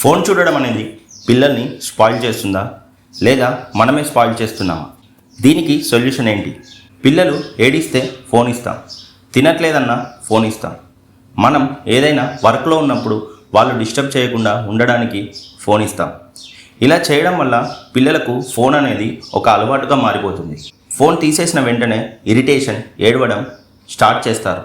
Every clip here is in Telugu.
ఫోన్ చూడడం అనేది పిల్లల్ని స్పాయిల్ చేస్తుందా లేదా మనమే స్పాయిల్ చేస్తున్నామా? దీనికి సొల్యూషన్ ఏంటి? పిల్లలు ఏడిస్తే ఫోన్ ఇస్తాం, తినట్లేదన్నా ఫోన్ ఇస్తాం. మనం ఏదైనా వర్క్లో ఉన్నప్పుడు వాళ్ళు డిస్టర్బ్ చేయకుండా ఉండడానికి ఫోన్ ఇస్తాం. ఇలా చేయడం వల్ల పిల్లలకు ఫోన్ అనేది ఒక అలవాటుగా మారిపోతుంది. ఫోన్ తీసేసిన వెంటనే ఇరిటేషన్, ఏడవడం స్టార్ట్ చేస్తారు.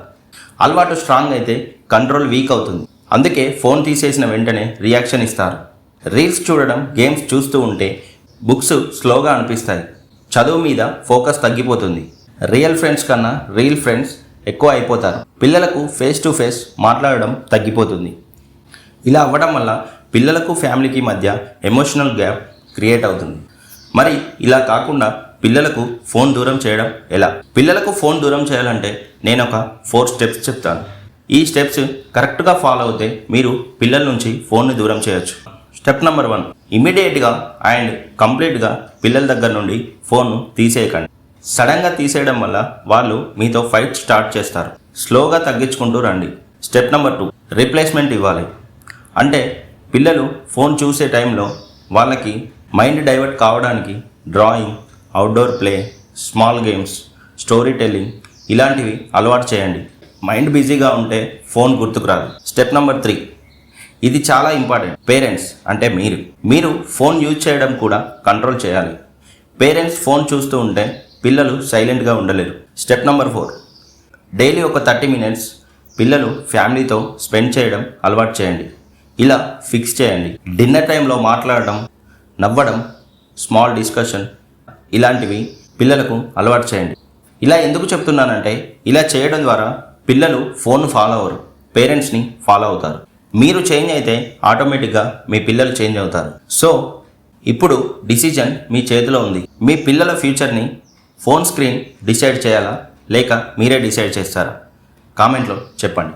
అలవాటు స్ట్రాంగ్ అయితే కంట్రోల్ వీక్ అవుతుంది. అందుకే ఫోన్ తీసేసిన వెంటనే రియాక్షన్ ఇస్తారు. రీల్స్ చూడడం, గేమ్స్ చూస్తూ ఉంటే బుక్స్ స్లోగా అనిపిస్తాయి. చదువు మీద ఫోకస్ తగ్గిపోతుంది. రియల్ ఫ్రెండ్స్ కన్నా రీల్ ఫ్రెండ్స్ ఎక్కువ అయిపోతారు. పిల్లలకు ఫేస్ టు ఫేస్ మాట్లాడడం తగ్గిపోతుంది. ఇలా అవ్వడం వల్ల పిల్లలకు ఫ్యామిలీకి మధ్య ఎమోషనల్ గ్యాప్ క్రియేట్ అవుతుంది. మరి ఇలా కాకుండా పిల్లలకు ఫోన్ దూరం చేయడం ఎలా? పిల్లలకు ఫోన్ దూరం చేయాలంటే నేను ఒక 4 స్టెప్స్ చెప్తాను. ఈ స్టెప్స్ కరెక్ట్గా ఫాలో అవుతే మీరు పిల్లల నుంచి ఫోన్ని దూరం చేయొచ్చు. స్టెప్ నెంబర్ 1, ఇమీడియట్గా అండ్ కంప్లీట్గా పిల్లల దగ్గర నుండి ఫోన్ను తీసేయకండి. సడన్గా తీసేయడం వల్ల వాళ్ళు మీతో ఫైట్ స్టార్ట్ చేస్తారు. స్లోగా తగ్గించుకుంటూ రండి. స్టెప్ నెంబర్ 2, రీప్లేస్మెంట్ ఇవ్వాలి. అంటే పిల్లలు ఫోన్ చూసే టైంలో వాళ్ళకి మైండ్ డైవర్ట్ కావడానికి drawing, outdoor play, small games, story telling ఇలాంటివి అలవాటు చేయండి. మైండ్ బిజీగా ఉంటే ఫోన్ గుర్తుకు రాదు. స్టెప్ నెంబర్ 3, ఇది చాలా ఇంపార్టెంట్. పేరెంట్స్ అంటే మీరు ఫోన్ యూజ్ చేయడం కూడా కంట్రోల్ చేయాలి. పేరెంట్స్ ఫోన్ చూస్తూ ఉంటే పిల్లలు సైలెంట్గా ఉండలేరు. స్టెప్ నెంబర్ 4, డైలీ ఒక 30 మినిట్స్ పిల్లలు ఫ్యామిలీతో స్పెండ్ చేయడం అలవాటు చేయండి. ఇలా ఫిక్స్ చేయండి. డిన్నర్ టైంలో మాట్లాడడం, నవ్వడం, స్మాల్ డిస్కషన్ ఇలాంటివి పిల్లలకు అలవాటు చేయండి. ఇలా ఎందుకు చెప్తున్నానంటే ఇలా చేయడం ద్వారా పిల్లలు ఫోన్ ఫాలో అవ్వరు, పేరెంట్స్ని ఫాలో అవుతారు. మీరు చేంజ్ అయితే ఆటోమేటిక్గా మీ పిల్లలు చేంజ్ అవుతారు. సో ఇప్పుడు డిసిజన్ మీ చేతిలో ఉంది. మీ పిల్లల ఫ్యూచర్ని ఫోన్ స్క్రీన్ డిసైడ్ చేయాలా లేక మీరే డిసైడ్ చేస్తారా? కామెంట్లో చెప్పండి.